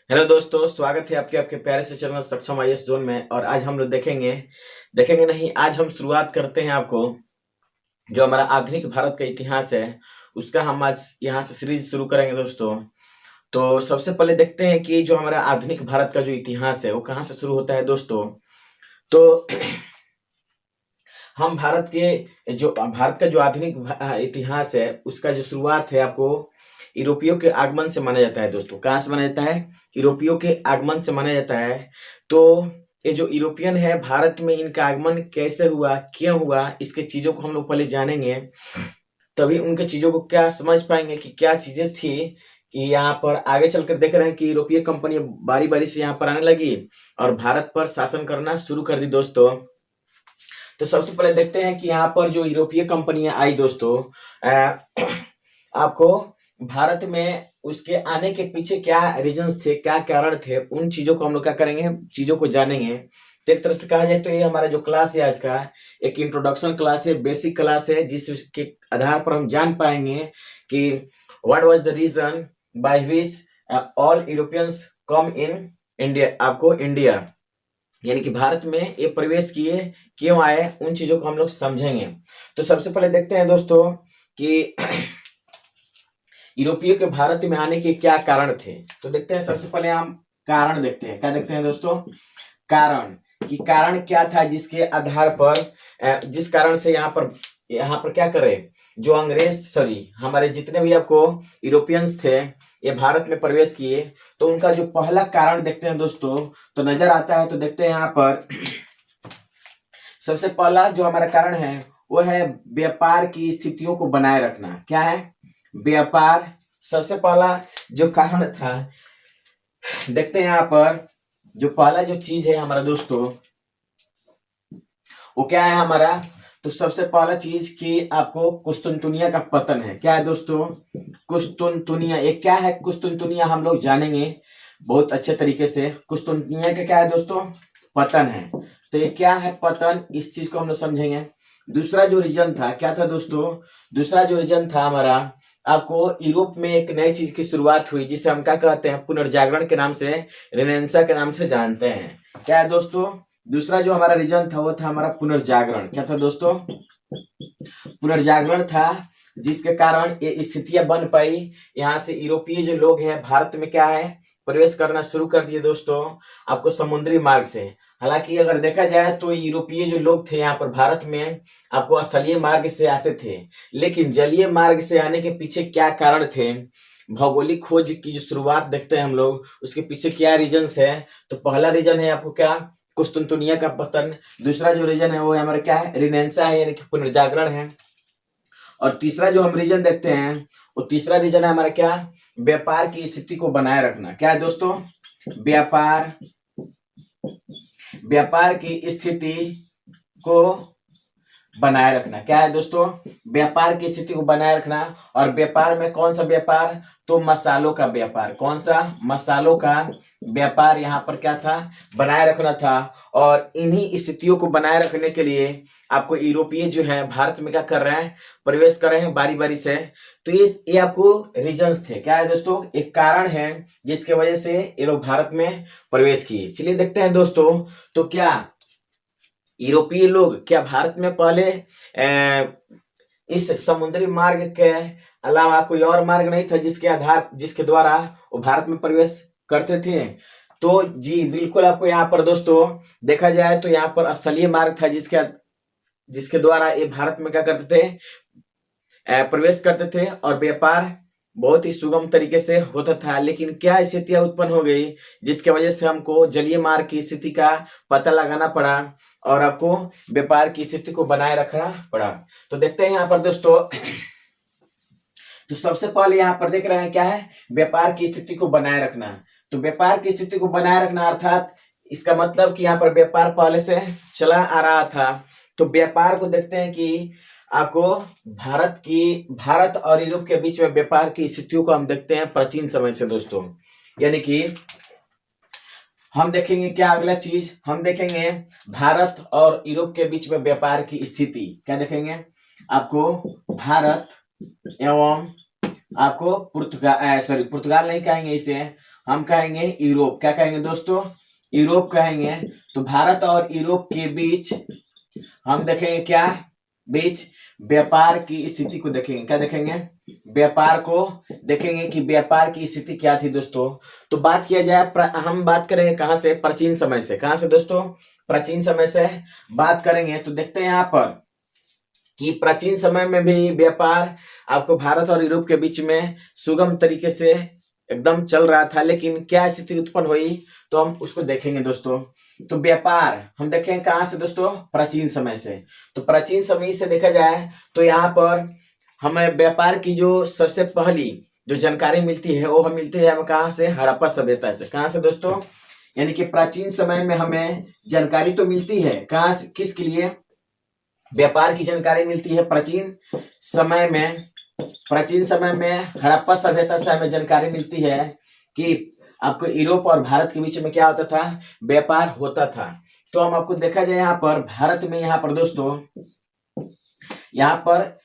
Hello दोस्तों, स्वागत है आपके आपके प्यारे से चैनल सक्षम आईएएस जोन में। और आज हम लोग देखेंगे नहीं, आज हम शुरुआत करते हैं। आपको जो हमारा आधुनिक भारत का इतिहास है उसका हम आज यहाँ से सीरीज शुरू करेंगे दोस्तों। तो सबसे पहले देखते हैं कि जो हमारा आधुनिक भारत का जो इतिहास है वो कहाँ से शुरू होता है दोस्तों। तो हम भारत का जो आधुनिक इतिहास है उसका जो शुरुआत है आपको यूरोपियों के आगमन से माना जाता है दोस्तों। कहाँ से माना जाता है? यूरोपियों के आगमन से माना जाता है। तो ये जो यूरोपियन है, भारत में इनका आगमन कैसे हुआ, क्यों हुआ, इसके चीजों को हम लोग पहले जानेंगे, तभी उनके चीजों को क्या समझ पाएंगे कि क्या चीजें थी कि यहाँ पर आगे चलकर देख रहे हैं कि यूरोपीय कंपनी बारी बारी से यहाँ पर आने लगी और भारत पर शासन करना शुरू कर दी दोस्तों। तो सबसे पहले देखते हैं कि यहाँ पर जो यूरोपीय कंपनियां आई दोस्तों, आपको भारत में उसके आने के पीछे क्या रीजंस थे, क्या कारण थे, उन चीजों को हम लोग क्या करेंगे, चीजों को जानेंगे। तो एक तरह से कहा जाए तो ये हमारा जो क्लास है आज का एक इंट्रोडक्शन क्लास है, बेसिक क्लास है, जिसके आधार पर हम जान पाएंगे कि what was the reason by which all Europeans come in India, आपको इंडिया यानी कि भारत में ये प्रवेश किए, क्यों आए, उन चीजों को हम लोग समझेंगे। तो सबसे पहले देखते हैं दोस्तों कि यूरोपियों के भारत में आने के क्या कारण थे। तो देखते हैं, सबसे पहले हम कारण देखते हैं। क्या देखते हैं दोस्तों? कारण कि कारण क्या था जिसके आधार पर जिस कारण से यहाँ पर क्या करे, जो हमारे जितने भी आपको यूरोपियंस थे ये भारत में प्रवेश किए। तो उनका जो पहला कारण देखते हैं दोस्तों, तो नजर आता है। तो देखते हैं यहाँ पर सबसे पहला जो हमारा कारण है वो है व्यापार की स्थितियों को बनाए रखना। क्या है? व्यापार। सबसे पहला जो कारण था, देखते हैं यहाँ पर जो पहला जो चीज है हमारा दोस्तों वो क्या है हमारा। तो सबसे पहला चीज कि आपको कुस्तुनतुनिया का पतन है। क्या है दोस्तों? कुस्तुनतुनिया। ये क्या है कुस्तुनतुनिया, हम लोग जानेंगे बहुत अच्छे तरीके से। कुस्तुनतुनिया का क्या है दोस्तों? पतन है। तो ये क्या है पतन, इस चीज को हम लोग समझेंगे। दूसरा जो रीजन था, क्या था दोस्तों? दूसरा जो रीजन था हमारा, आपको यूरोप में एक नई चीज की शुरुआत हुई जिसे हम क्या कहते हैं, पुनर्जागरण के नाम से, रेनेसां के नाम से जानते हैं। क्या है दोस्तों? दूसरा जो हमारा रीजन था वो था हमारा पुनर्जागरण। क्या था दोस्तों? पुनर्जागरण था, जिसके कारण ये स्थितियां बन पाई। यहाँ से यूरोपीय जो लोग हैं भारत में क्या है, प्रवेश करना शुरू कर दिए दोस्तों, आपको समुद्री मार्ग से। हालांकि अगर देखा जाए तो यूरोपीय जो लोग थे यहाँ पर भारत में आपको स्थलीय मार्ग से आते थे, लेकिन जलीय मार्ग से आने के पीछे क्या कारण थे, भौगोलिक खोज की जो शुरुआत देखते हैं हम लोग, उसके पीछे क्या रीजंस है। तो पहला रीजन है आपको क्या, कुस्तुनतुनिया का पतन। दूसरा जो रीजन है वो हमारा क्या है, रेनेसां है, यानी कि पुनर्जागरण है। और तीसरा जो हम रीजन देखते हैं वो तीसरा रीजन है हमारा क्या, व्यापार की स्थिति को बनाए रखना। क्या है दोस्तों? व्यापार की स्थिति को बनाए रखना। क्या है दोस्तों? व्यापार की स्थिति को बनाए रखना। और व्यापार में कौन सा व्यापार? तो मसालों का व्यापार। कौन सा? मसालों का व्यापार यहाँ पर क्या था, बनाए रखना था। और इन्हीं स्थितियों को बनाए रखने के लिए आपको यूरोपीय जो है भारत में क्या कर रहे हैं, प्रवेश कर रहे हैं बारी बारी से। तो ये आपको रीजंस थे। क्या है दोस्तों? एक कारण है जिसके वजह से ये लोग भारत में प्रवेश किए। चलिए देखते हैं दोस्तों, तो क्या यूरोपीय लोग क्या भारत में पहले इस समुद्री मार्ग के अलावा कोई और मार्ग नहीं था जिसके द्वारा वो भारत में प्रवेश करते थे? तो जी बिल्कुल, आपको यहाँ पर दोस्तों देखा जाए तो यहाँ पर स्थलीय मार्ग था जिसके द्वारा ये भारत में क्या करते थे, प्रवेश करते थे। और व्यापार बहुत ही सुगम तरीके से होता था। लेकिन क्या स्थितियां उत्पन्न हो गई जिसके वजह से हमको जलीय मार्ग की स्थिति का पता लगाना पड़ा और आपको व्यापार की स्थिति को बनाए रखना पड़ा। तो देखते हैं यहाँ पर दोस्तों, तो सबसे पहले यहाँ पर देख रहे हैं क्या है, व्यापार की स्थिति को बनाए रखना। तो व्यापार की स्थिति को बनाए रखना अर्थात इसका मतलब कि यहाँ पर व्यापार पहले से चला आ रहा था। तो व्यापार को देखते हैं कि आपको भारत और यूरोप के बीच में व्यापार की स्थितियों को हम देखते हैं प्राचीन समय से दोस्तों। यानी कि हम देखेंगे क्या, अगला चीज हम देखेंगे भारत और यूरोप के बीच में व्यापार की स्थिति। क्या देखेंगे? आपको भारत एवं आपको पुर्तगाल नहीं कहेंगे इसे, हम कहेंगे यूरोप। क्या कहेंगे दोस्तों? यूरोप कहेंगे। तो भारत और यूरोप के बीच हम देखेंगे क्या? बीच व्यापार की स्थिति को देखेंगे। क्या देखेंगे? व्यापार को देखेंगे कि व्यापार की स्थिति क्या थी दोस्तों। तो बात किया जाए, हम बात करेंगे कहां से? प्राचीन समय से। कहां से दोस्तों? प्राचीन समय से बात करेंगे। तो देखते हैं यहाँ पर कि प्राचीन समय में भी व्यापार आपको भारत और यूरोप के बीच में सुगम तरीके से एकदम चल रहा था, लेकिन क्या स्थिति उत्पन्न हुई तो हम उसको देखेंगे दोस्तों। तो व्यापार हम देखेंगे कहां से दोस्तों? प्राचीन समय से। तो प्राचीन समय से देखा जाए तो यहाँ पर हमें व्यापार की जो सबसे पहली जो जानकारी मिलती है वो मिलती है हमें कहां से? हड़प्पा सभ्यता से। कहां से दोस्तों? यानी कि प्राचीन समय में हमें जानकारी तो मिलती है कहां से? किसके लिए? व्यापार की जानकारी मिलती है प्राचीन समय में। प्राचीन समय में हड़प्पा सभ्यता से हमें जानकारी मिलती है कि आपको यूरोप और भारत के बीच में क्या होता था? व्यापार होता था। तो हम आपको देखा जाए यहाँ पर भारत में, यहाँ पर दोस्तों, यहाँ पर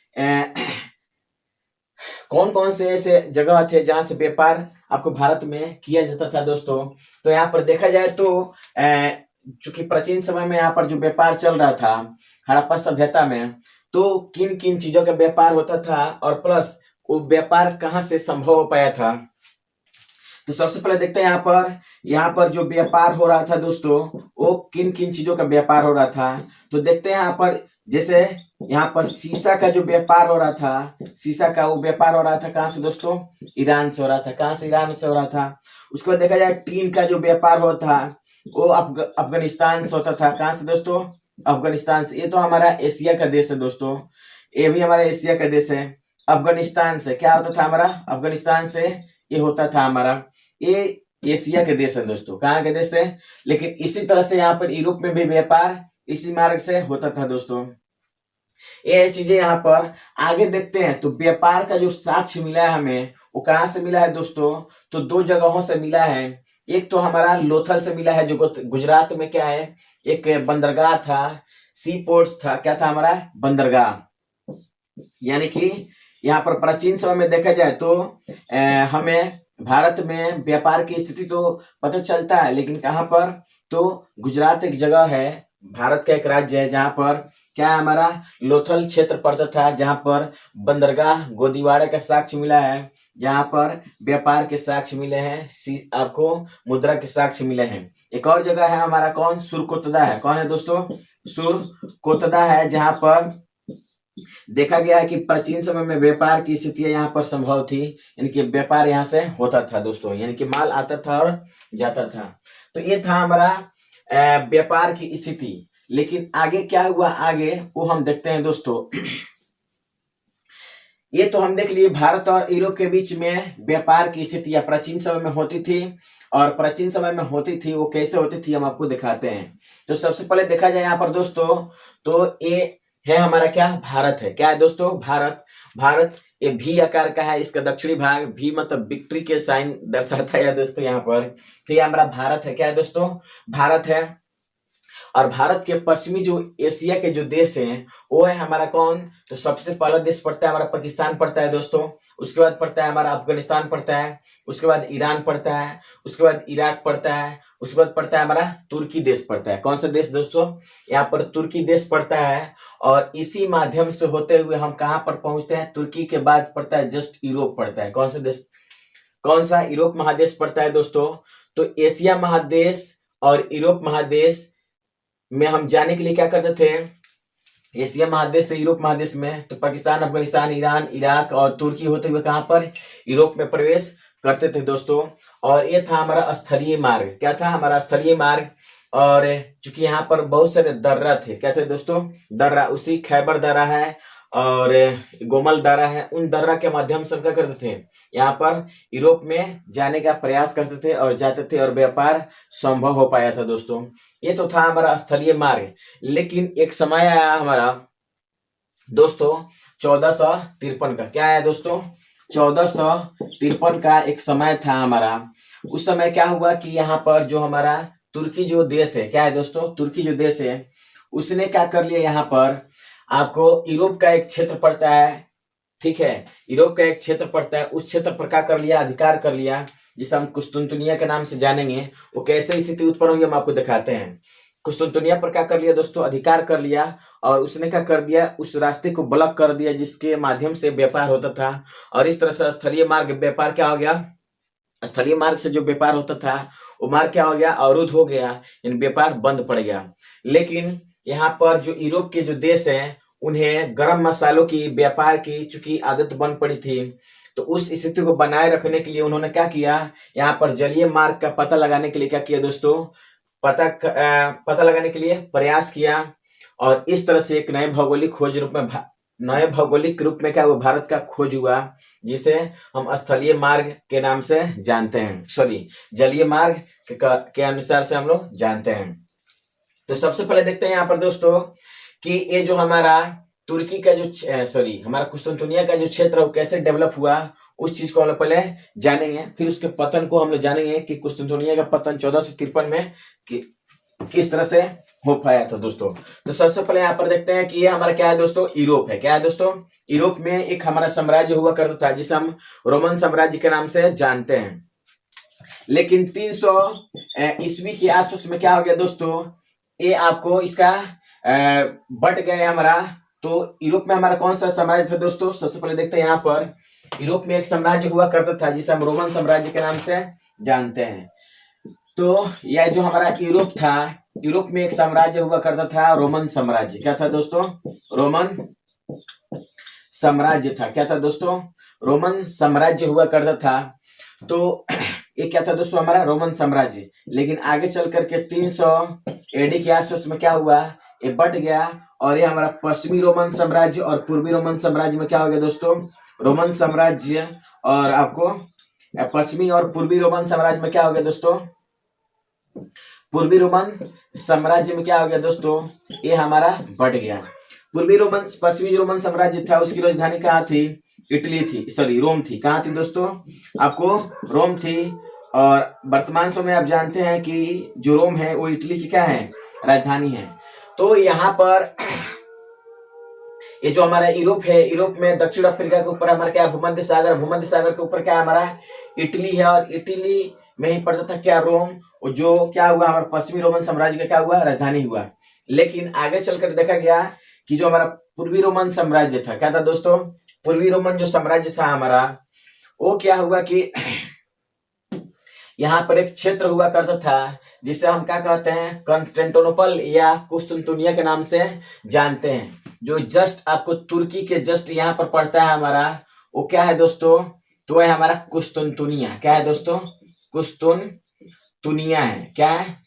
कौन कौन से ऐसे जगह थे जहां से व्यापार आपको भारत में किया जाता था दोस्तों। तो यहाँ पर देखा जाए तो चूंकि प्राचीन समय में यहाँ पर जो व्यापार चल रहा था हड़प्पा सभ्यता में, तो किन किन चीजों का व्यापार होता था और प्लस वो व्यापार कहाँ से संभव हो पाया था। तो सबसे पहले देखते हैं यहाँ पर जो व्यापार हो रहा था दोस्तों, वो किन किन चीजों का व्यापार हो रहा था। तो देखते हैं यहाँ पर, जैसे यहाँ पर शीशा का जो व्यापार हो रहा था, शीशा का वो व्यापार हो रहा था कहाँ से दोस्तों? ईरान से हो रहा था। कहाँ से? ईरान से हो रहा था। उसके बाद देखा जाए टीन का जो व्यापार होता था वो अफगानिस्तान से होता था। कहाँ से दोस्तों? अफगानिस्तान से। ये तो हमारा एशिया का देश है दोस्तों, ये भी हमारा एशिया का देश है। अफगानिस्तान से क्या होता था हमारा? अफगानिस्तान से ये होता था हमारा। ये एशिया के देश है दोस्तों। कहाँ के देश है? लेकिन इसी तरह से यहाँ पर यूरोप में भी व्यापार इसी मार्ग से होता था दोस्तों। ये चीजें यहाँ पर आगे देखते हैं। तो व्यापार का जो साक्ष्य मिला है हमें वो कहाँ से मिला है दोस्तों? तो दो जगहों से मिला है। एक तो हमारा लोथल से मिला है, जो गुजरात में क्या है, एक बंदरगाह था, सी पोर्ट्स था। क्या था हमारा? बंदरगाह। यानी कि यहाँ पर प्राचीन समय में देखा जाए तो हमें भारत में व्यापार की स्थिति तो पता चलता है, लेकिन कहाँ पर? तो गुजरात एक जगह है, भारत का एक राज्य है जहाँ पर क्या है हमारा? लोथल क्षेत्र पड़ता था, जहाँ पर बंदरगाह गोदीवाड़ा का साक्ष्य मिला है, जहाँ पर व्यापार के साक्ष्य मिले हैं, आपको मुद्रा के साक्ष्य मिले हैं। एक और जगह है हमारा, कौन? सुरकोतदा है। कौन है दोस्तों? सुरकोतदा है, जहाँ पर देखा गया है कि प्राचीन समय में व्यापार की स्थितियां यहाँ पर संभव थी, यानी कि व्यापार यहाँ से होता था दोस्तों, यानी कि माल आता था और जाता था। तो ये था हमारा व्यापार की स्थिति। लेकिन आगे क्या हुआ आगे वो हम देखते हैं दोस्तों। ये तो हम देख लिए भारत और यूरोप के बीच में व्यापार की स्थितियां प्राचीन समय में होती थी, और प्राचीन समय में होती थी वो कैसे होती थी हम आपको दिखाते हैं। तो सबसे पहले देखा जाए यहाँ पर दोस्तों, तो ये है हमारा क्या? भारत है। क्या है दोस्तों? भारत। भारत ये भी आकार का है, इसका दक्षिणी भाग, भी मतलब विक्ट्री के साइन दर्शाता है दोस्तों यहाँ पर। तो ये हमारा भारत है। क्या है दोस्तों? भारत है। और भारत के पश्चिमी जो एशिया के जो देश हैं वो है हमारा कौन? तो सबसे पहला देश पड़ता है हमारा पाकिस्तान पड़ता है दोस्तों, उसके बाद पड़ता है हमारा अफगानिस्तान पड़ता है, उसके बाद ईरान पड़ता है, उसके बाद इराक पड़ता है, उसके बाद पड़ता है हमारा तुर्की देश पड़ता है। कौन सा देश दोस्तों? यहाँ पर तुर्की देश पड़ता है। और इसी माध्यम से होते हुए हम कहाँ पर पहुंचते हैं? तुर्की के बाद पड़ता है जस्ट यूरोप पड़ता है। कौन सा देश? कौन सा? यूरोप महादेश पड़ता है दोस्तों। तो एशिया महादेश और यूरोप महादेश में हम जाने के लिए क्या करते थे? एशिया महादेश से यूरोप महादेश में तो पाकिस्तान, अफगानिस्तान, ईरान, इराक और तुर्की होते हुए कहां पर? यूरोप में प्रवेश करते थे दोस्तों। और ये था हमारा स्थलीय मार्ग। क्या था? हमारा स्थलीय मार्ग। और चूंकि यहाँ पर बहुत सारे दर्रा थे, क्या थे दोस्तों? दर्रा, उसी खैबर दर्रा है और गोमल दर्रा है, उन दर्रा के माध्यम से क्या करते थे? यहाँ पर यूरोप में जाने का प्रयास करते थे और जाते थे, और व्यापार संभव हो पाया था दोस्तों। ये तो था हमारा स्थलीय मार्ग। लेकिन एक समय आया हमारा दोस्तों 1453 का। क्या आया दोस्तों? 1453 का एक समय था हमारा। उस समय क्या हुआ कि यहाँ पर जो हमारा तुर्की जो देश है, क्या है दोस्तों? तुर्की जो देश है उसने क्या कर लिया, यहाँ पर आपको यूरोप का एक क्षेत्र पड़ता है, ठीक है, यूरोप का एक क्षेत्र पड़ता है, उस क्षेत्र पर क्या कर लिया, अधिकार कर लिया, जिसे हम कुस्तुनतुनिया के नाम से जानेंगे। वो कैसे स्थिति उत्पन्न हुई हम आपको दिखाते हैं। कुस्तुनतुनिया पर क्या कर लिया दोस्तों, अधिकार कर लिया, और उसने क्या कर दिया, उस रास्ते को ब्लॉक कर दिया जिसके माध्यम से व्यापार होता था। और इस तरह से स्थलीय मार्ग व्यापार क्या हो गया, स्थलीय मार्ग से जो व्यापार होता था वो मार्ग क्या हो गया, अवरुद्ध हो गया, यानी व्यापार बंद पड़ गया। लेकिन यहाँ पर जो यूरोप के जो देश हैं उन्हें गरम मसालों की व्यापार की चूंकि आदत बन पड़ी थी, तो उस स्थिति को बनाए रखने के लिए उन्होंने क्या किया, यहाँ पर जलीय मार्ग का पता लगाने के लिए क्या किया दोस्तों, पता लगाने के लिए प्रयास किया। और इस तरह से एक नए भौगोलिक रूप में क्या हुआ, भारत का खोज हुआ, जिसे हम स्थलीय मार्ग के नाम से जानते हैं, सॉरी जलीय मार्ग के अनुसार से हम लोग जानते हैं। तो सबसे पहले देखते हैं यहाँ पर दोस्तों कि ये जो हमारा तुर्की का जो हमारा कुस्तुनतुनिया का जो क्षेत्र है वो कैसे डेवलप हुआ, उस चीज को हम लोग पहले जानेंगे। फिर उसके पतन को हम लोग जानेंगे कि कुस्तुनतुनिया का पतन 1453 में किस तरह से हो पाया था दोस्तों। तो सबसे पहले यहाँ पर देखते हैं कि ये हमारा क्या है दोस्तों, यूरोप है। क्या है दोस्तों, यूरोप में एक हमारा साम्राज्य हुआ करता था जिसे हम रोमन साम्राज्य के नाम से जानते हैं। लेकिन 300 ईस्वी के आसपास में क्या हो गया दोस्तों, ये आपको इसका बट गए हमारा। तो यूरोप में हमारा कौन सा साम्राज्य था दोस्तों, सबसे पहले देखते हैं यहाँ पर यूरोप में एक साम्राज्य हुआ करता था जिसे हम रोमन साम्राज्य के नाम से जानते हैं। तो यह जो हमारा यूरोप था, यूरोप में एक साम्राज्य हुआ करता था रोमन साम्राज्य। क्या था दोस्तों, रोमन साम्राज्य था। क्या था दोस्तों, रोमन साम्राज्य हुआ करता था। तो ये क्या था दोस्तों, हमारा रोमन साम्राज्य। लेकिन आगे चल करके 300 एडी के आसपास में क्या हुआ, ये बट गया, और ये हमारा पश्चिमी रोमन साम्राज्य और पूर्वी रोमन साम्राज्य में क्या हो गया दोस्तों, रोमन साम्राज्य और आपको पश्चिमी और पूर्वी रोमन साम्राज्य में क्या हो गया दोस्तों, पूर्वी रोमन साम्राज्य में क्या हो गया दोस्तों, ये हमारा बढ़ गया। पश्चिमी रोमन साम्राज्य था, उसकी राजधानी कहाँ थी, इटली थी, सॉरी रोम थी। कहाँ थी दोस्तों, आपको रोम थी। और वर्तमान समय में आप जानते हैं कि जो रोम है वो इटली की क्या है, राजधानी है। तो यहाँ पर ये जो हमारा यूरोप है, यूरोप में दक्षिण अफ्रीका के ऊपर हमारा क्या, भूमध्य सागर के ऊपर क्या हमारा इटली है, और इटली में ही पड़ता था क्या, रोम, जो क्या हुआ, हमारा पश्चिमी रोमन साम्राज्य का क्या हुआ, राजधानी हुआ। लेकिन आगे चलकर देखा गया कि जो हमारा पूर्वी रोमन साम्राज्य था, क्या था दोस्तों, पूर्वी रोमन जो साम्राज्य था हमारा, वो क्या हुआ कि यहाँ पर एक क्षेत्र हुआ करता था जिसे हम क्या कहते हैं, कंस्टेंटिनोपल या कुस्तुनतुनिया के नाम से जानते हैं, जो जस्ट आपको तुर्की के जस्ट यहाँ पर पड़ता है हमारा। वो क्या है दोस्तों, तो है हमारा कुस्तुनतुनिया। क्या है दोस्तों, कुस्तुनतुनिया है। क्या है,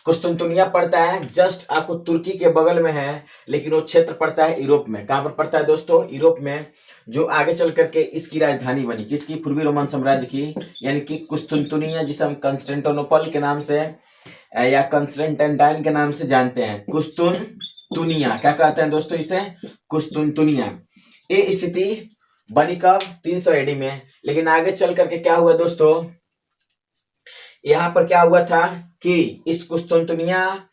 कुस्तुनतुनिया पड़ता है जस्ट आपको तुर्की के बगल में है, लेकिन वो क्षेत्र पड़ता है यूरोप में। कहां पर पड़ता है दोस्तों, यूरोप में, जो आगे चल करके इसकी राजधानी बनी, किसकी, पूर्वी रोमन साम्राज्य की, यानी कि कुस्तुनतुनिया, जिसे हम कंस्टेंटिनोपल के नाम से या कंस्टेंटाइन के नाम से जानते हैं। कुस्तुनतुनिया क्या कहते हैं दोस्तों इसे, कुस्तुनतुनिया। ये स्थिति बनी कब, 300 एडी में। लेकिन आगे चल करके क्या हुआ दोस्तों, यहाँ पर क्या हुआ था कि इस कुस्तुनतुनिया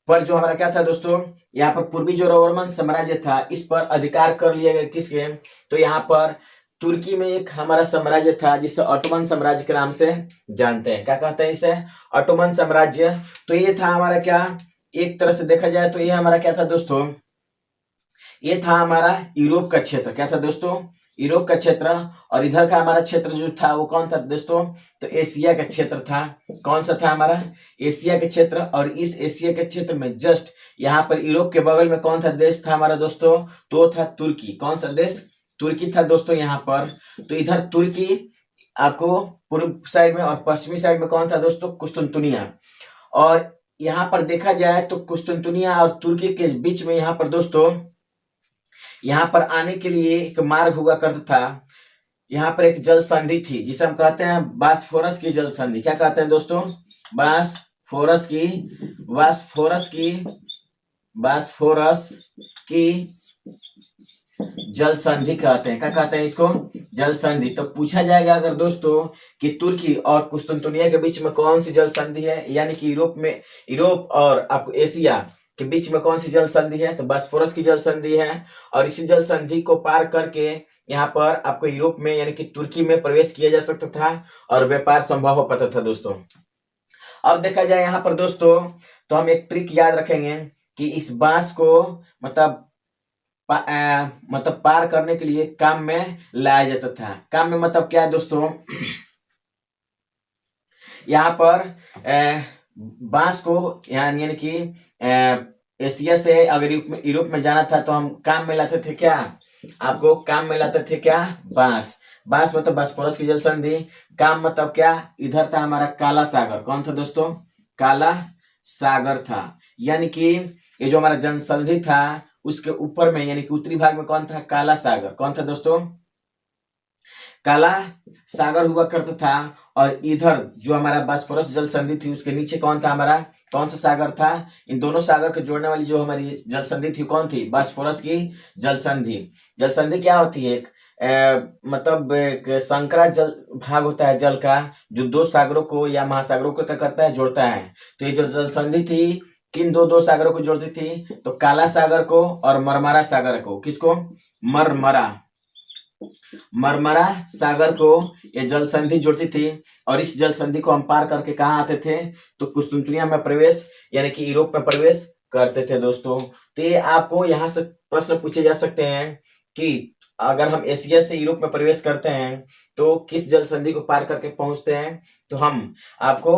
पर जो हमारा क्या था दोस्तों, यहाँ पर पूर्वी जो रोमन साम्राज्य था इस पर अधिकार कर लिया गया, किसके, तो यहाँ पर तुर्की में एक हमारा साम्राज्य था जिसे ऑटोमन साम्राज्य के नाम से जानते हैं। क्या कहते हैं इसे, ऑटोमन साम्राज्य। तो ये था हमारा क्या, एक तरह से देखा जाए तो ये हमारा क्या था दोस्तों, ये था हमारा यूरोप का क्षेत्र। क्या था दोस्तों, यूरोप का क्षेत्र। और इधर का हमारा क्षेत्र जो था वो कौन था दोस्तों, तो एशिया का क्षेत्र था। कौन सा था हमारा, एशिया के क्षेत्र। और इस एशिया के क्षेत्र में जस्ट यहाँ पर यूरोप के बगल में कौन था देश था हमारा दोस्तों, तो था तुर्की। कौन सा देश, तुर्की था दोस्तों यहाँ पर। तो इधर तुर्की आपको पूर्व साइड में, और पश्चिमी साइड में कौन था दोस्तों, कुस्तुनतुनिया। और यहाँ पर देखा जाए तो कुस्तुनतुनिया और तुर्की के बीच में यहाँ पर दोस्तों, यहाँ पर आने के लिए एक मार्ग हुआ करता था। यहाँ पर एक जल संधि थी जिसे हम कहते हैं बास्फोरस की जल संधि। क्या कहते हैं दोस्तों, बास्फोरस की जल संधि कहते हैं। क्या कहते हैं इसको, जल संधि। तो पूछा जाएगा अगर दोस्तों कि तुर्की और कुस्तुनतुनिया के बीच में कौन सी जल संधि है, यानी कि यूरोप और आपको एशिया के बीच में कौन सी जल संधि है? तो बॉस्फोरस की जल संधि है। और इसी जल संधि को पार करके यहाँ पर आपको यूरोप में यानी कि तुर्की में प्रवेश किया जा सकता था और व्यापार संभव हो पाता था दोस्तों। अब देखा जाए यहाँ पर दोस्तों, तो हम एक ट्रिक याद रखेंगे कि इस बांस को मतलब पार करने के लिए काम में लाया जाता था। काम में मतलब क्या है दोस्तों, यहाँ पर बांस को यानी कि एशिया से अगर यूरोप में जाना था तो हम काम में लाते थे क्या? आपको काम में लाते थे क्या? बांस। बांस मतलब बॉस्फोरस की जल संधि। काम मतलब क्या? इधर था हमारा काला सागर। कौन था दोस्तों? काला सागर था। यानी कि ये जो हमारा जल संधि था उसके ऊपर में यानी कि उत्तरी भाग में कौन था? काला सागर। कौन था दोस्तों? काला सागर हुआ करता था। और इधर जो हमारा बॉस्फोरस जल संधि थी उसके नीचे कौन था हमारा? कौन सा सागर था? इन दोनों सागर को जोड़ने वाली जो हमारी जल संधि थी कौन थी? बॉस्फोरस की जल संधि। जल संधि क्या होती है? मतलब एक संकरा जल भाग होता है जल का, जो दो सागरों को या महासागरों को क्या करता है? जोड़ता है। तो ये जो जल संधि थी किन दो सागरों को जोड़ती थी? तो काला सागर को और मरमरा सागर को। किसको? मरमरा सागर को ये जल संधि जोड़ती थी। और इस जल संधि को हम पार करके कहाँ आते थे? तो कुस्तुनतुनिया में प्रवेश यानी कि यूरोप में प्रवेश करते थे दोस्तों। तो ये आपको यहाँ से प्रश्न पूछे जा सकते हैं कि अगर हम एशिया से यूरोप में प्रवेश करते हैं तो किस जल संधि को पार करके पहुंचते हैं? तो हम आपको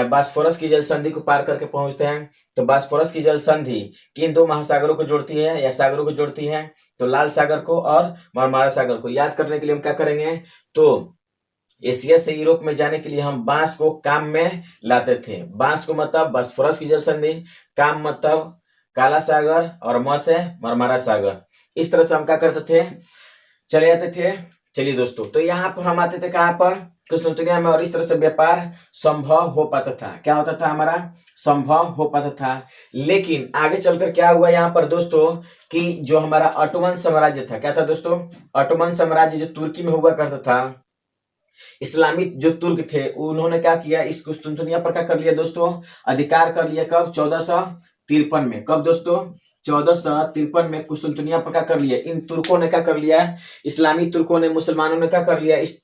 बॉस्फोरस की जल संधि को पार करके पहुंचते हैं। तो बॉस्फोरस की जल संधि किन दो महासागरों को जोड़ती है या सागरों को जोड़ती है? तो लाल सागर को और मरमरा सागर को। याद करने के लिए हम क्या करेंगे? तो एशिया से यूरोप में जाने के लिए हम बांस को काम में लाते थे। बांस को मतलब बॉस्फोरस की जल संधि, काम मतलब काला सागर और म से मरमरा सागर। इस तरह से हम क्या करते थे? चले जाते थे। चलिए दोस्तों, तो यहाँ पर हम आते थे कहाँ पर? कुस्तुनतुनिया में। और इस तरह से व्यापार संभव हो पाता था। क्या होता था हमारा? संभव हो पाता था। लेकिन आगे चलकर क्या हुआ यहाँ पर दोस्तों कि जो हमारा ऑटोमन साम्राज्य था, क्या था दोस्तों? ऑटोमन साम्राज्य जो तुर्की में हुआ करता था, इस्लामी जो तुर्क थे उन्होंने क्या किया? इस कुस्तुनतुनिया पर क्या कर लिया दोस्तों? अधिकार कर लिया। कब? 1453 में। कब दोस्तों? 1453 में कुस्तुनतुनिया पर क्या कर लिया? इन तुर्कों ने क्या कर लिया? इस्लामी तुर्कों ने, मुसलमानों ने क्या कर लिया? इस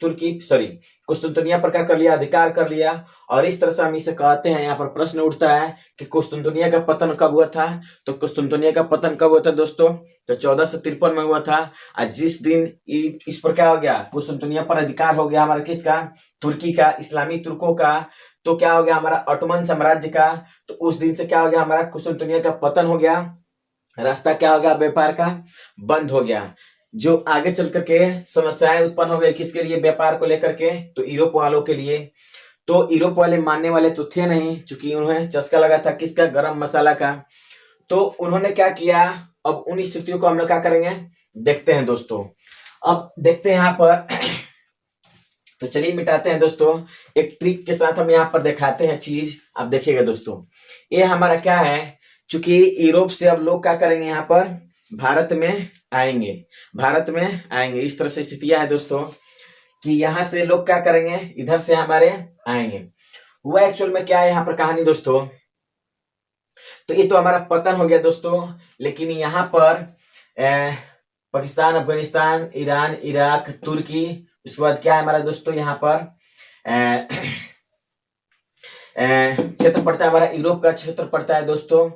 कुस्तुनतुनिया पर क्या कर लिया? अधिकार कर लिया। और इस तरह से हम इसे कहते हैं, यहाँ पर प्रश्न उठता है कि कुस्तुनतुनिया का पतन कब हुआ था? तो कुस्तुनतुनिया का पतन कब हुआ था दोस्तों? तो 1453 में हुआ था। और जिस दिन इस पर क्या हो गया? कुस्तुनतुनिया पर अधिकार हो गया हमारा किसका? तुर्की का, इस्लामी तुर्कों का। तो क्या हो गया? हमारा ऑटोमन साम्राज्य का। तो उस दिन से क्या हो गया? हमारा कुस्तुनतुनिया का पतन हो गया। रास्ता क्या हो गया? व्यापार का बंद हो गया। जो आगे चल करके समस्याएं उत्पन्न हो गई किसके लिए? व्यापार को लेकर के। तो यूरोप वालों के लिए। तो यूरोप वाले मानने वाले तो थे नहीं, क्योंकि उन्हें चस्का लगा था किसका? गरम मसाला का। तो उन्होंने क्या किया? अब उन स्थितियों को हम लोग क्या करेंगे? देखते हैं दोस्तों। अब देखते हैं यहाँ पर तो चलिए मिटाते हैं दोस्तों। एक ट्रिक के साथ हम यहाँ पर दिखाते हैं चीज। आप देखिएगा दोस्तों, ये हमारा क्या है? चूंकि यूरोप से अब लोग क्या करेंगे? यहाँ पर भारत में आएंगे। भारत में आएंगे। इस तरह से स्थितियां है दोस्तों कि यहाँ से लोग क्या करेंगे? इधर से हमारे आएंगे। हुआ एक्चुअल में क्या है यहाँ पर कहानी दोस्तों? तो ये तो हमारा पतन हो गया दोस्तों। लेकिन यहाँ पर पाकिस्तान, अफगानिस्तान, ईरान, इराक, तुर्की, उसके बाद क्या है हमारा दोस्तों? यहाँ पर क्षेत्र पड़ता है हमारा, यूरोप का क्षेत्र पड़ता है दोस्तों।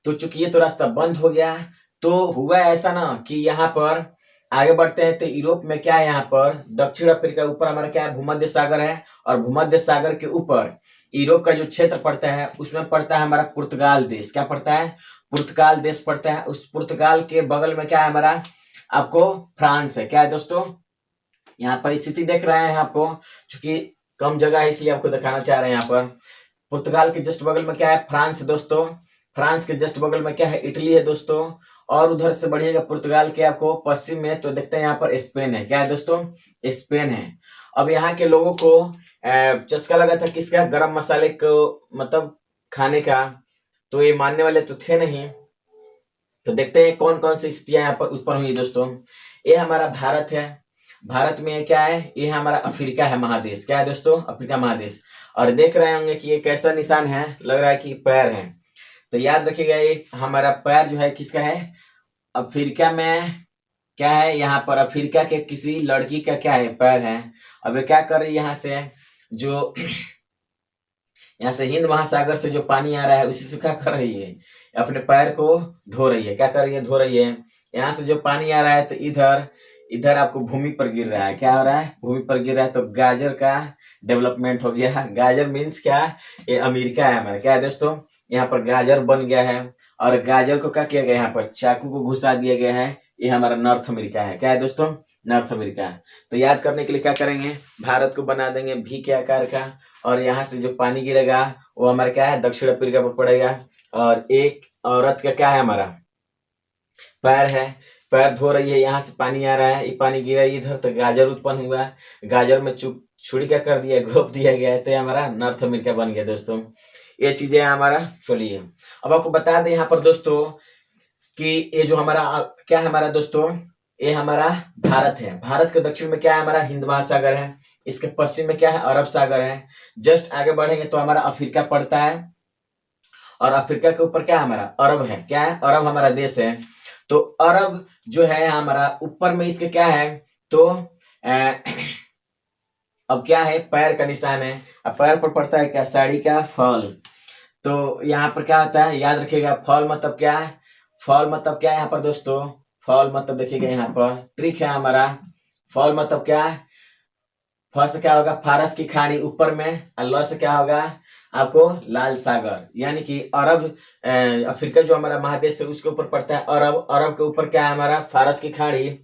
तो चूंकि ये तो रास्ता बंद हो गया, तो हुआ ऐसा ना कि यहाँ पर आगे बढ़ते हैं। तो यूरोप में क्या है? यहाँ पर दक्षिण अफ्रीका ऊपर हमारा क्या है? भूमध्य सागर है। और भूमध्य सागर के ऊपर यूरोप का जो क्षेत्र पड़ता है उसमें पड़ता है हमारा पुर्तगाल देश। क्या पड़ता है? पुर्तगाल देश पड़ता है। उस पुर्तगाल के बगल में क्या है हमारा? आपको फ्रांस है। क्या है दोस्तों? यहाँ पर स्थिति देख रहे हैं आपको, चूंकि कम जगह है इसलिए आपको दिखाना चाह रहे हैं। यहाँ पर पुर्तगाल के जस्ट बगल में क्या है? फ्रांस है दोस्तों। फ्रांस के जस्ट बगल में क्या है? इटली है दोस्तों। और उधर से बढ़िएगा पुर्तगाल के आपको पश्चिम में तो देखते हैं यहाँ पर स्पेन है। क्या है दोस्तों? स्पेन है। अब यहाँ के लोगों को चस्का लगा था किसका? गरम मसाले को मतलब खाने का। तो ये मानने वाले तो थे नहीं। तो देखते हैं कौन कौन सी स्थितियां यहाँ पर उत्पन्न हुई दोस्तों। ये हमारा भारत है। भारत में क्या है? ये हमारा अफ्रीका है महादेश। क्या है दोस्तों? अफ्रीका महादेश। और देख रहे होंगे कि ये कैसा निशान है? लग रहा है कि पैर है। तो याद रखिएगा ये हमारा पैर जो है किसका है, अफ्रीका में क्या है, यहाँ पर अफ्रीका के किसी लड़की का क्या है, पैर है। अब ये क्या कर रही है, यहाँ से जो यहाँ से हिंद महासागर से जो पानी आ रहा है उसी से क्या कर रही है, अपने पैर को धो रही है। क्या कर रही है, धो रही है। यहाँ से जो पानी आ रहा है तो इधर इधर आपको भूमि पर गिर रहा है। क्या हो रहा है, भूमि पर गिर रहा है। तो गाजर का डेवलपमेंट हो गया। गाजर मीन्स क्या, ये अमेरिका है हमारा। क्या है दोस्तों, यहाँ पर गाजर बन गया है और गाजर को क्या किया गया, यहाँ पर चाकू को घुसा दिया गया है। ये हमारा नॉर्थ अमेरिका है। क्या है दोस्तों, नॉर्थ अमेरिका है। तो याद करने के लिए क्या करेंगे, भारत को बना देंगे भी के आकार का, और यहाँ से जो पानी गिरेगा वो हमारा क्या है, दक्षिण अफ्रीका पर पड़ेगा। और एक औरत का क्या है, हमारा पैर है, पैर धो रही है, यहाँ से पानी आ रहा है, ये पानी गिरा इधर तो गाजर उत्पन्न हुआ। गाजर में छुरी क्या कर दिया, घोप दिया गया, तो हमारा नॉर्थ अमेरिका बन गया दोस्तों। ये चीजें हमारा। चलिए अब आपको बता दें यहाँ पर दोस्तों कि ये जो हमारा क्या है हमारा दोस्तों, ये हमारा भारत है। भारत के दक्षिण में क्या है, हमारा हिंद महासागर है। इसके पश्चिम में क्या है, अरब सागर है। जस्ट आगे बढ़ेंगे तो हमारा अफ्रीका पड़ता है, और अफ्रीका के ऊपर क्या है, हमारा अरब है। क्या है, अरब हमारा देश है। तो अरब जो है हमारा ऊपर में इसके क्या है, तो अब क्या है, पैर का निशान है। अब पैर पर पड़ता है क्या, साड़ी का फल। तो यहाँ पर क्या होता है, याद रखिएगा, फल मतलब क्या है, फल मतलब क्या है यहाँ पर दोस्तों, फल मतलब देखिएगा यहाँ पर ट्रिक है हमारा। फल मतलब क्या है, फ से क्या होगा, फारस की खाड़ी ऊपर में, और ल से क्या होगा आपको, लाल सागर। यानी कि अरब अफ्रीका जो हमारा महादेश है उसके ऊपर पड़ता है अरब। अरब के ऊपर क्या है हमारा, फारस की खाड़ी,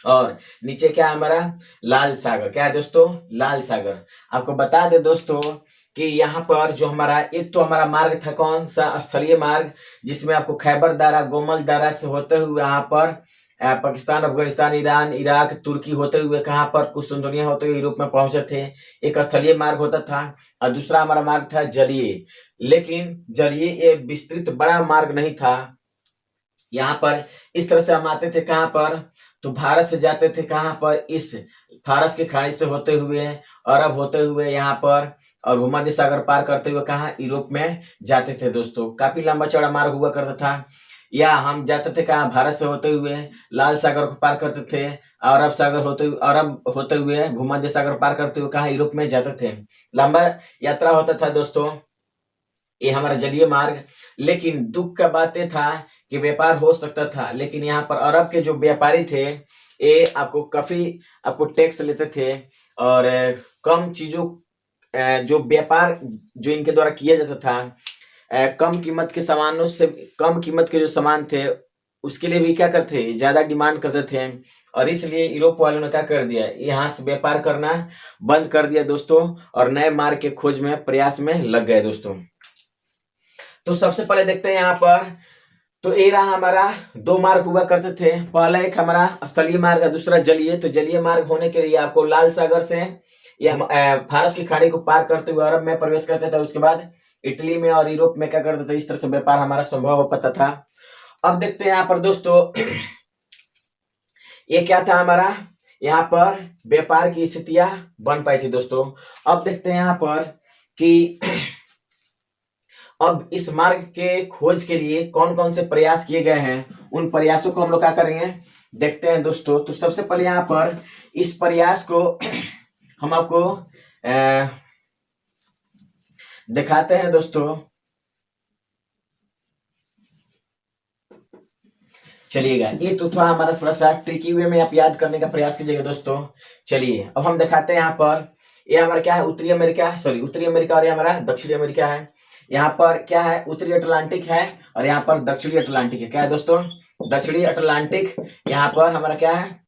और नीचे क्या है हमारा, लाल सागर। क्या है दोस्तों, लाल सागर। आपको बता दे दोस्तों कि यहाँ पर जो हमारा एक तो हमारा मार्ग था, कौन सा, स्थलीय मार्ग, जिसमें आपको खैबर दारा, गोमल दारा से होते हुए यहाँ पर पाकिस्तान, अफगानिस्तान, ईरान, इराक, तुर्की होते हुए कहाँ पर, कुस्तुनतुनिया होते हुए यूरोप में पहुंचे थे। एक स्थलीय मार्ग होता था, और दूसरा हमारा मार्ग था जलीय। लेकिन जलीय ये विस्तृत बड़ा मार्ग नहीं था। यहाँ पर इस तरह से हम आते थे कहाँ पर, तो भारत से जाते थे कहाँ पर, इस फारस की खाड़ी से होते हुए, अरब होते हुए यहाँ पर, और भूमध्य सागर पार करते हुए कहाँ, यूरोप में जाते थे दोस्तों। काफी लंबा चौड़ा मार्ग हुआ करता था। या हम जाते थे कहाँ, भारत से होते हुए लाल सागर को पार करते थे, अरब सागर होते हुए, अरब होते हुए भूमध्य सागर पार करते हुए कहाँ, यूरोप में जाते थे। लंबा यात्रा होता था दोस्तों, ये हमारा जलीय मार्ग। लेकिन दुख का बात यह था कि व्यापार हो सकता था, लेकिन यहाँ पर अरब के जो व्यापारी थे ये आपको काफी आपको टैक्स लेते थे, और कम चीजों जो व्यापार जो इनके द्वारा किया जाता था, कम कीमत के सामानों से, कम कीमत के जो सामान थे उसके लिए भी क्या करते, ज्यादा डिमांड करते थे। और इसलिए यूरोप वालों ने क्या कर दिया, यहाँ से व्यापार करना बंद कर दिया दोस्तों, और नए मार्ग के खोज में, प्रयास में लग गए दोस्तों। तो सबसे पहले देखते हैं यहाँ पर, तो ये रहा हमारा दो मार्ग हुआ करते थे। पहला एक हमारा स्थलीय मार्ग है, दूसरा जलीय। तो जलीय मार्ग होने के लिए आपको लाल सागर से या फारस की खाड़ी को पार करते हुए अरब में प्रवेश करते थे, उसके बाद इटली में और यूरोप में क्या करते थे, इस तरह से व्यापार हमारा संभव हो पाता था। अब देखते हैं यहाँ पर दोस्तों, ये क्या था हमारा, यहाँ पर व्यापार की स्थितियां बन पाई थी दोस्तों। अब देखते हैं यहाँ पर कि अब इस मार्ग के खोज के लिए कौन कौन से प्रयास किए गए हैं, उन प्रयासों को हम लोग क्या करेंगे, देखते हैं दोस्तों। तो सबसे पहले यहाँ पर इस प्रयास को हम आपको दिखाते हैं दोस्तों। चलिएगा, ये तो था हमारा थोड़ा सा ट्रिकी वे में आप याद करने का प्रयास कीजिएगा दोस्तों। चलिए अब हम दिखाते हैं यहाँ पर, ये हमारा क्या है, उत्तरी अमेरिका, सॉरी उत्तरी अमेरिका, और ये हमारा दक्षिणी अमेरिका है। यहाँ पर क्या है, उत्तरी अटलांटिक है, और यहाँ पर दक्षिणी अटलांटिक है। क्या है दोस्तों, दक्षिणी अटलांटिक, यहाँ पर हमारा क्या है,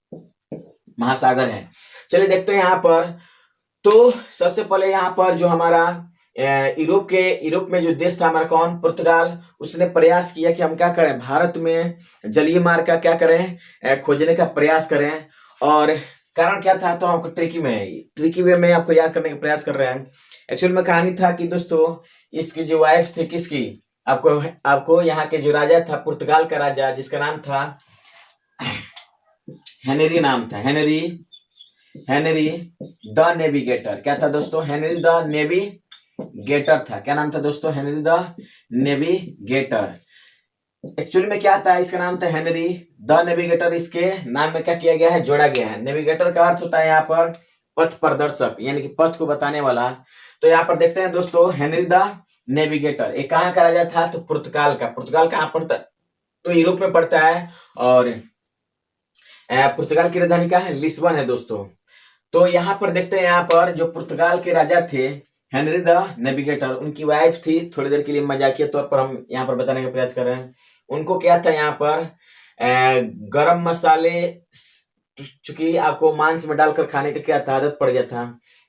महासागर है। चलिए देखते हैं यहाँ पर। तो सबसे पहले यहाँ पर जो हमारा यूरोप में जो देश था हमारा, कौन, पुर्तगाल, उसने प्रयास किया कि हम क्या करें, भारत में जलीय मार्ग का क्या करें, खोजने का प्रयास करें। और कारण क्या था, तो आपको ट्रिकी वे में आपको याद करने का प्रयास कर रहे हैं। एक्चुअल में कहानी था कि दोस्तों, इसकी जो वाइफ थी, किसकी, आपको यहाँ के जो राजा था, पुर्तगाल का राजा, जिसका नाम था हेनरी, नाम था हेनरी द नेविगेटर। क्या था दोस्तों, हेनरी द नेविगेटर था। क्या नाम था दोस्तों? Henry the navigator. एक्चुअली में क्या था, इसका नाम था हेनरी द नेविगेटर। इसके नाम में क्या किया गया है? जोड़ा गया है। नेविगेटर का अर्थ होता है यहाँ पर पथ प्रदर्शक, यानी कि पथ को बताने वाला। तो यहाँ पर देखते हैं दोस्तों, हेनरी द नेविगेटर एक कहाँ का राजा था? तो पुर्तगाल का। पुर्तगाल कहाँ पड़ता है? तो यूरोप में पड़ता है। और पुर्तगाल की राजधानी क्या है? लिस्बन है दोस्तों। तो यहाँ पर देखते हैं, यहाँ पर जो पुर्तगाल के राजा थे हेनरी द नेविगेटर, उनकी वाइफ थी, थोड़ी देर के लिए मजाकिया तौर पर हम यहाँ पर बताने का प्रयास कर रहे हैं। उनको क्या था यहाँ पर? गरम मसाले, चूंकि आपको मांस में डालकर खाने का क्या था, आदत पड़ गया था,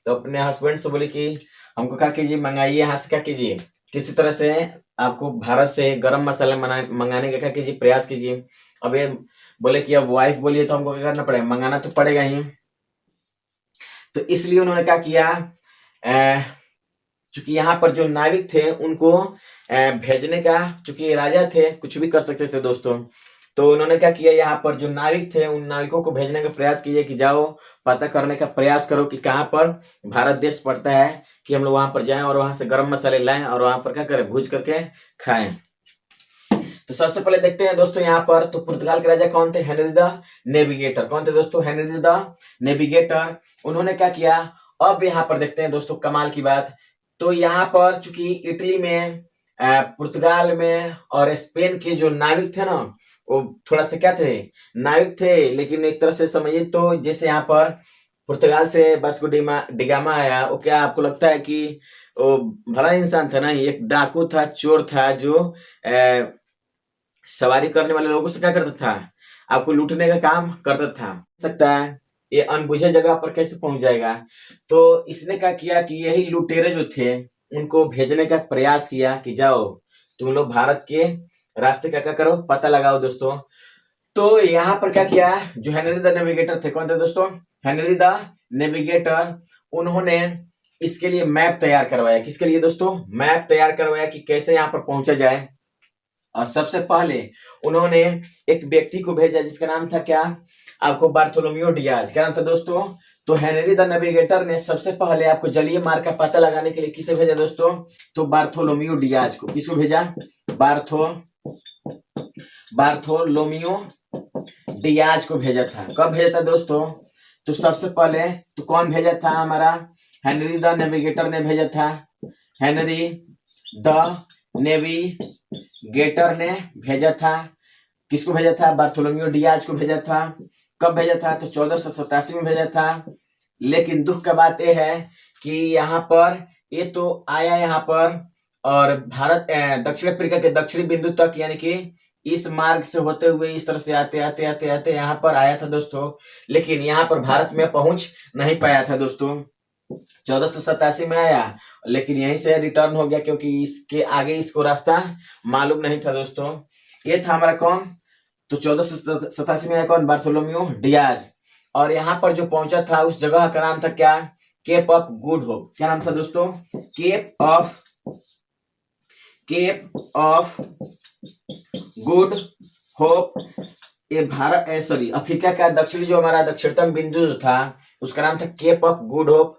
तो अपने हस्बैंड से बोले कि हमको क्या कीजिए, मंगाइए यहाँ से, क्या कीजिए, किसी तरह से आपको भारत से गरम मसाले मंगाने का क्या कीजिए, प्रयास कीजिए। अब ये बोले कि अब वाइफ बोलिए तो हमको क्या करना पड़ेगा? मंगाना तो पड़ेगा ही। तो इसलिए उन्होंने क्या किया, चूंकि यहाँ पर जो नाविक थे उनको भेजने का, चूंकि राजा थे कुछ भी कर सकते थे दोस्तों, तो उन्होंने क्या किया, यहाँ पर जो नाविक थे उन नाविकों को भेजने का प्रयास किए कि जाओ पता करने का प्रयास करो कि कहाँ पर भारत देश पड़ता है, कि हम लोग वहां पर जाएं और वहां से गर्म मसाले लाएं और वहां पर क्या करें, भूज करके खाएं। तो सबसे पहले देखते हैं दोस्तों यहाँ पर, तो पुर्तगाल के राजा कौन थे? Henry the navigator. कौन थे दोस्तों? Henry the navigator. उन्होंने क्या किया, अब यहाँ पर देखते हैं दोस्तों कमाल की बात। तो यहाँ पर चूंकि इटली में, पुर्तगाल में और स्पेन के जो नाविक थे ना, वो थोड़ा से क्या थे, नाविक थे, लेकिन एक तरह से समझिए तो जैसे यहाँ पर पुर्तगाल से वास्को डिगामा आया, वो क्या आपको लगता है कि वो भला इंसान था? नहीं, एक डाकू था, चोर था, जो सवारी करने वाले लोगों से क्या करता था, आपको लूटने का काम करता था। सकता है ये अनबुझे जगह पर कैसे पहुंच जाएगा? तो इसने क्या किया कि यही लुटेरे जो थे उनको भेजने का प्रयास किया कि जाओ तुम लोग भारत के रास्ते का क्या करो, पता लगाओ दोस्तों। तो यहाँ पर क्या किया, जो हेनरी द नेविगेटर थे, कौन थे दोस्तों? Henry the navigator. उन्होंने इसके लिए मैप तैयार करवाया। किसके लिए दोस्तों? मैप तैयार करवाया कि कैसे यहाँ पर पहुंचा जाए। और सबसे पहले उन्होंने एक व्यक्ति को भेजा जिसका नाम था क्या, आपको बार्थोलोमियो डियाज। क्या नाम था दोस्तों? तो हेनरी द नेविगेटर ने सबसे पहले आपको जलीय मार्ग का पता लगाने के लिए किसे भेजा दोस्तों? तो बार्थोलोमियो डियाज को। किसको भेजा? बार्थोलोमियो डियाज को भेजा था। कब भेजा था दोस्तों? तो सबसे पहले तो कौन भेजा था? हमारा हेनरी द नेविगेटर ने भेजा था। हेनरी द नेविगेटर ने भेजा था। किसको भेजा था? बार्थोलोमियो डियाज को भेजा था। कब भेजा था? तो 1487 में भेजा था। लेकिन दुख का बात यह है कि यहाँ पर ये तो आया यहाँ पर, और भारत दक्षिण अफ्रीका के दक्षिणी बिंदु तक, यानी कि इस मार्ग से होते हुए इस तरह से आते आते आते आते यहाँ पर आया था दोस्तों, लेकिन यहाँ पर भारत में पहुंच नहीं पाया था दोस्तों। 1487 में आया, लेकिन यहीं से रिटर्न हो गया, क्योंकि इसके आगे इसको रास्ता मालूम नहीं था दोस्तों। ये था हमारा कौन? तो 1487 में आया कौन? Bartolomeu Diaz. और यहाँ पर जो पहुंचा था उस जगह का नाम था क्या? Cape of Good Hope. क्या नाम था दोस्तों? Cape of Good Hope. ये भारत सॉरी अफ्रीका का दक्षिणी जो हमारा दक्षिणतम बिंदु था उसका नाम था केप ऑफ गुड होप।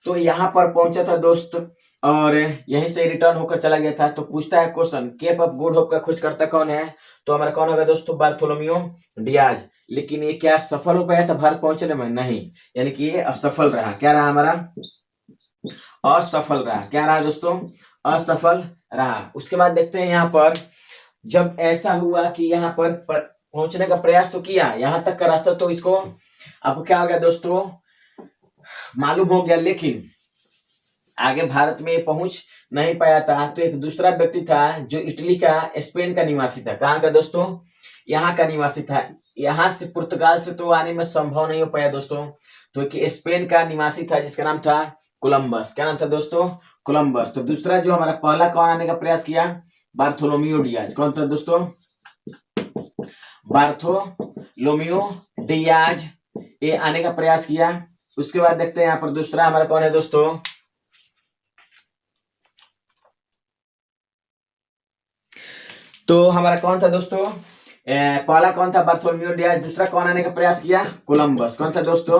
तो यहाँ पर पहुंचा था दोस्त और यहीं से रिटर्न होकर चला गया था। तो पूछता है question, Cape of Good Hope का खोजकर्ता कौन है? तो हमारा कौन होगा दोस्तों? Bartolomeu Dias. लेकिन ये क्या सफल हो पाया था भारत पहुंचने में? नहीं, यानी कि ये असफल रहा। क्या रहा हमारा? असफल रहा। क्या रहा दोस्तों? असफल रहा। उसके बाद देखते हैं यहाँ पर, जब ऐसा हुआ कि यहाँ पर पहुंचने का प्रयास तो किया, यहाँ तक का रास्ता तो इसको आपको क्या हो गया दोस्तों, मालूम हो गया, लेकिन आगे भारत में पहुंच नहीं पाया था। तो एक दूसरा व्यक्ति था जो इटली का, स्पेन का निवासी था। कहाँ का दोस्तों? यहाँ का निवासी था। यहाँ से पुर्तगाल से तो आने में संभव नहीं हो पाया दोस्तों, तो एक स्पेन का निवासी था जिसका नाम था कोलंबस। क्या नाम था दोस्तों? कोलंबस। तो दूसरा जो हमारा पहला कौन आने का प्रयास किया? Bartolomeu Diaz. कौन था दोस्तों? बार्थोलोमियो डियाज, ये आने का प्रयास किया। उसके बाद देखते हैं यहाँ पर दूसरा हमारा कौन है दोस्तों? तो हमारा कौन था दोस्तों? पहला कौन था? Bartolomeu Diaz. दूसरा कौन आने का प्रयास किया? कोलंबस। कौन था दोस्तों?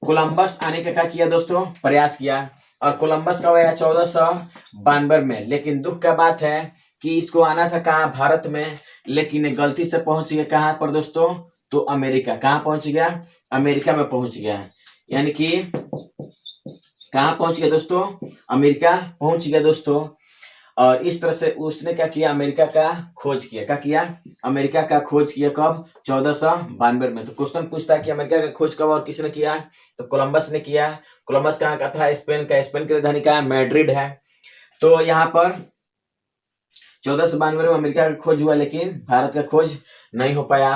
कोलंबस आने का क्या किया दोस्तों? प्रयास किया। और कोलंबस कब आया 1492 में। लेकिन दुख का बात है कि इसको आना था कहाँ, भारत में, लेकिन गलती से पहुंच गया कहाँ पर दोस्तों, तो अमेरिका। कहाँ पहुंच गया, अमेरिका में पहुंच गया। यानी कि कहाँ पहुंच गया दोस्तों, अमेरिका पहुंच गया दोस्तों। और इस तरह से उसने क्या किया, अमेरिका का खोज किया। क्या किया, अमेरिका का खोज किया कब, 1492 में। तो क्वेश्चन पूछता है कि अमेरिका का खोज कब और किसने किया, तो कोलंबस ने किया। कोलंबस कहाँ का था, स्पेन का। स्पेन की राजधानी का मैड्रिड है। तो यहाँ पर 1492 में अमेरिका का खोज हुआ, लेकिन भारत का खोज नहीं हो पाया।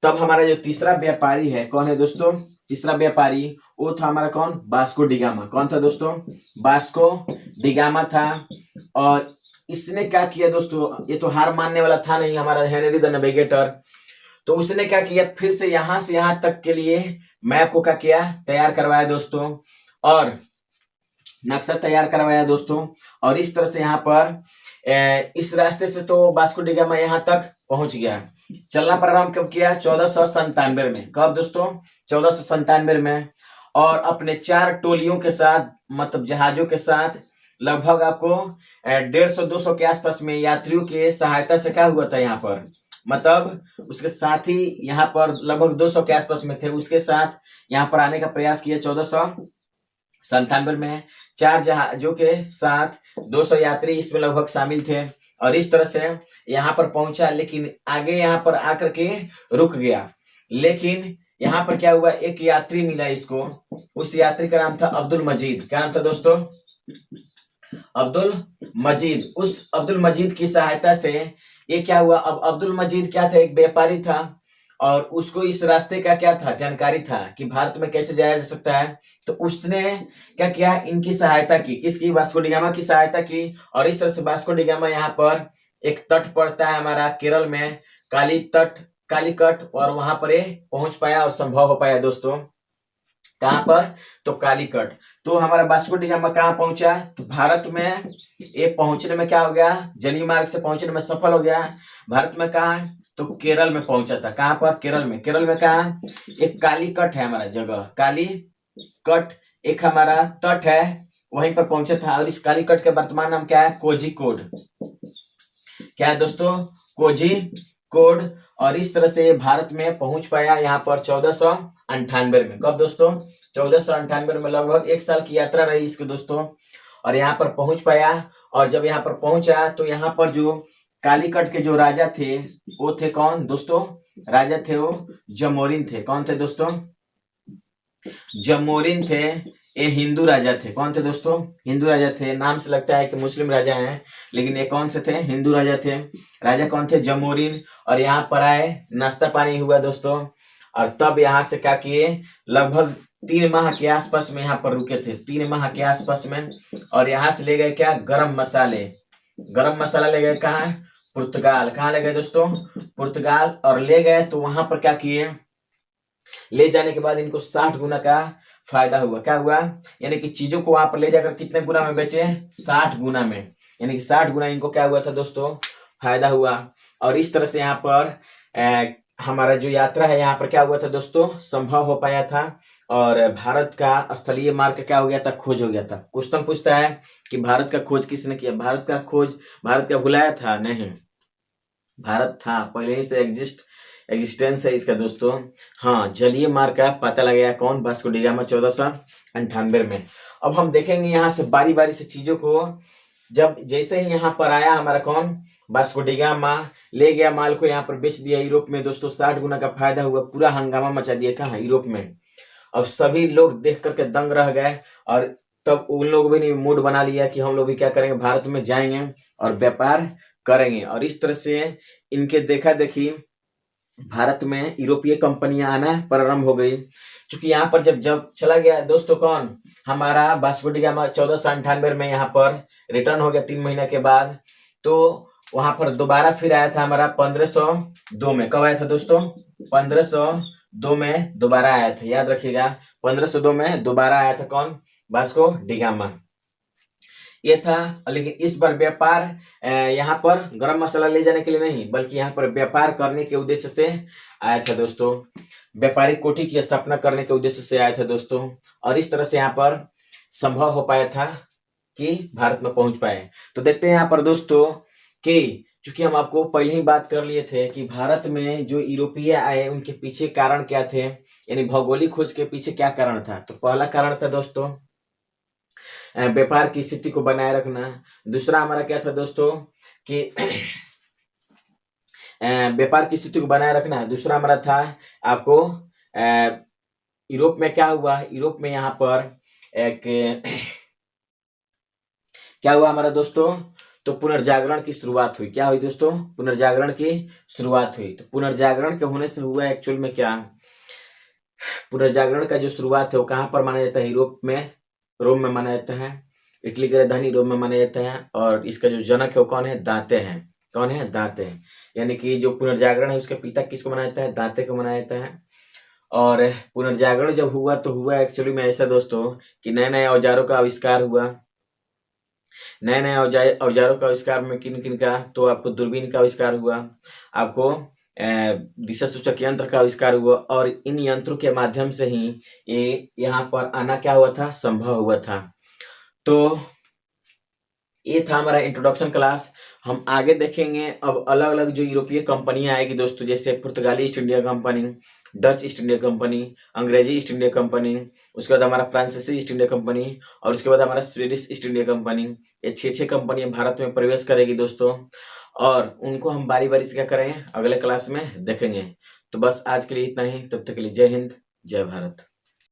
तब हमारा जो तीसरा व्यापारी है, कौन है दोस्तों, तीसरा व्यापारी वो था हमारा कौन, वास्को डी गामा। कौन था दोस्तों, वास्को डी गामा था। और इसने क्या किया दोस्तों, ये तो हार मानने वाला था नहीं हमारा हेनरी द नेविगेटर। तो उसने क्या किया, फिर से यहां तक के लिए मैप को क्या किया, तैयार करवाया दोस्तों, और नक्शा तैयार करवाया दोस्तों। और इस तरह से यहाँ पर इस रास्ते से तो वास्को डी गामा यहाँ तक पहुंच गया। चलना प्रारंभ कब किया, 1497 में। कब दोस्तों, 1497 में। और अपने 4 टोलियों के साथ, मतलब जहाजों के साथ, लगभग आपको 150-200 के आसपास में यात्रियों के सहायता से क्या हुआ था यहाँ पर, मतलब उसके साथ ही यहाँ पर लगभग 200 के आसपास में थे, उसके साथ यहाँ पर आने का प्रयास किया 1497 में। 4 जहाजों के साथ 200 यात्री इसमें लगभग शामिल थे। और इस तरह से यहाँ पर पहुंचा, लेकिन आगे यहाँ पर आकर के रुक गया। लेकिन यहाँ पर क्या हुआ, एक यात्री मिला इसको। उस यात्री का नाम था अब्दुल मजीद। क्या नाम था दोस्तों, अब्दुल मजीद। उस अब्दुल मजीद की सहायता से ये क्या हुआ, अब अब्दुल मजीद क्या था, एक व्यापारी था, और उसको इस रास्ते का क्या था, जानकारी था कि भारत में कैसे जाया जा सकता है। तो उसने क्या किया, इनकी सहायता की, किसकी, वास्को डी गामा की सहायता की। और इस तरह से वास्को डी गामा यहाँ पर एक तट पड़ता है हमारा केरल में, कालीकट, और वहां पर पहुंच पाया और संभव हो पाया दोस्तों। कहां पर, तो कालीकट। तो हमारा वास्को डी गामा कहां पहुंचा, तो भारत में ये पहुंचने में क्या हो गया, जलीय मार्ग से पहुंचने में सफल हो गया। भारत में कहा, तो केरल में पहुंचा था। कहां पर, केरल में। केरल में कहा, एक कालीकट है हमारा जगह, कालीकट एक हमारा तट है, वहीं पर पहुंचा था। और इस कालीकट के वर्तमान नाम क्या है, कोझिकोड। क्या है दोस्तों, कोझिकोड। और इस तरह से भारत में पहुंच पाया यहाँ पर 1498 में। कब दोस्तों, 1498 में। लगभग 1 साल की यात्रा रही इसकी दोस्तों, और यहाँ पर पहुंच पाया। और जब यहाँ पर पहुंचा तो यहाँ पर जो कालीकट के जो राजा थे वो थे कौन दोस्तों, राजा थे वो जमोरिन थे। कौन थे दोस्तों, जमोरिन थे। ये हिंदू राजा थे। कौन थे दोस्तों, हिंदू राजा थे। नाम से लगता है कि मुस्लिम राजा हैं, लेकिन ये कौन से थे, हिंदू राजा थे। राजा कौन थे, जमोरिन। और यहाँ पर आए, नाश्ता पानी हुआ दोस्तों, और तब यहाँ से क्या किए, लगभग 3 माह के आसपास में यहाँ पर रुके थे, 3 माह के आसपास में। और यहाँ से ले गए क्या, गरम मसाले। गरम मसाला ले गए कहाँ, पुर्तगाल। कहाँ ले गए दोस्तों, पुर्तगाल। और ले गए तो वहां पर क्या किए, ले जाने के बाद इनको 60 गुना का फायदा हुआ। क्या हुआ, यानी कि चीजों को वहां पर ले जाकर कितने गुना में बेचे, 60 गुना में। यानी कि 60 गुना इनको क्या हुआ था दोस्तों, फायदा हुआ। और इस तरह से यहाँ पर हमारा जो यात्रा है यहाँ पर क्या हुआ था दोस्तों, संभव हो पाया था। और भारत का स्थलीय मार्ग क्या हो गया था, खोज हो गया था। क्वेश्चन पूछता है कि भारत का खोज किसने किया, भारत का खोज भारत का भुलाया था, नहीं, भारत था पहले ही से एग्जिस्टेंस है इसका दोस्तों। हाँ, जलीय मार्ग का पता लगाया कौन, वास्को डी गामा 1498 में। अब हम देखेंगे यहाँ से बारी बारी से चीजों को। जब जैसे ही यहाँ पर आया हमारा कौन, वास्को डी गामा, ले गया माल को यहाँ पर बेच दिया यूरोप में दोस्तों, 60 गुना का फायदा हुआ, पूरा हंगामा मचा दिया कहाँ, यूरोप में। अब सभी लोग देख करके दंग रह गए, और तब उन लोग भी ने मूड बना लिया कि हम लोग भी क्या करेंगे, भारत में जाएंगे और व्यापार करेंगे। और इस तरह से इनके देखा देखी भारत में यूरोपीय कंपनियां आना प्रारंभ हो गई। क्योंकि यहाँ पर जब चला गया दोस्तों कौन, हमारा वास्को डी गामा 1498 में यहाँ पर रिटर्न हो गया 3 महीने के बाद। तो वहां पर दोबारा फिर आया था हमारा 1502 में। कब आया था दोस्तों, 1502 में दोबारा आया था, याद रखिएगा, 1502 में दोबारा आया था कौन, वास्को डी गामा। ये था। लेकिन इस बार व्यापार यहाँ पर गरम मसाला ले जाने के लिए नहीं, बल्कि यहाँ पर व्यापार करने के उद्देश्य से आया था दोस्तों, व्यापारिक कोठी की स्थापना करने के उद्देश्य से आया था दोस्तों। और इस तरह से यहाँ पर संभव हो पाया था कि भारत में पहुंच पाए। तो देखते हैं यहाँ पर दोस्तों कि चूंकि हम आपको पहले ही बात कर लिए थे कि भारत में जो यूरोपीय आए उनके पीछे कारण क्या थे, यानी भौगोलिक खोज के पीछे क्या कारण था। तो पहला कारण था दोस्तों व्यापार की स्थिति को बनाए रखना। दूसरा हमारा क्या था दोस्तों कि व्यापार की स्थिति को बनाए रखना। दूसरा हमारा था आपको यूरोप में क्या हुआ, यूरोप में यहाँ पर एक क्या हुआ हमारा दोस्तों, तो पुनर्जागरण की शुरुआत हुई। क्या हुई दोस्तों, पुनर्जागरण की शुरुआत हुई। तो पुनर्जागरण के होने से हुआ एक्चुअल में क्या, पुनर्जागरण का जो शुरुआत है वो कहाँ पर माना जाता है, यूरोप में, रोम में माना जाता है। इटली की राजधानी रोम में माना जाता है। और इसका जो जनक है वो कौन है, दांते हैं। कौन है, दांते हैं। यानी कि जो पुनर्जागरण है उसका पिता किसको माना जाता है, दांते को माना जाता है। और पुनर्जागरण जब हुआ तो हुआ एक्चुअली में ऐसा दोस्तों कि नए नए औजारों का आविष्कार हुआ। नए नए औजारों का आविष्कार में किन किन का, तो आपको दूरबीन का आविष्कार हुआ, आपको दिशा सूचक यंत्र का आविष्कार हुआ। और इन यंत्रों के माध्यम से ही ये यहाँ पर आना क्या हुआ था, संभव हुआ था। तो ये था हमारा इंट्रोडक्शन क्लास। हम आगे देखेंगे अब अलग अलग जो यूरोपीय कंपनियां आएगी दोस्तों, जैसे पुर्तगाली east India company, Dutch east India company, अंग्रेजी ईस्ट इंडिया कंपनी, उसके बाद हमारा फ्रांसीसी ईस्ट इंडिया कंपनी, और उसके बाद हमारा स्वीडिश ईस्ट इंडिया कंपनी। ये 6 कंपनियां भारत में प्रवेश करेगी दोस्तों, और उनको हम बारी बारी से क्या करेंगे, अगले क्लास में देखेंगे। तो बस आज के लिए इतना ही, तब तक के लिए जय हिंद, जय भारत।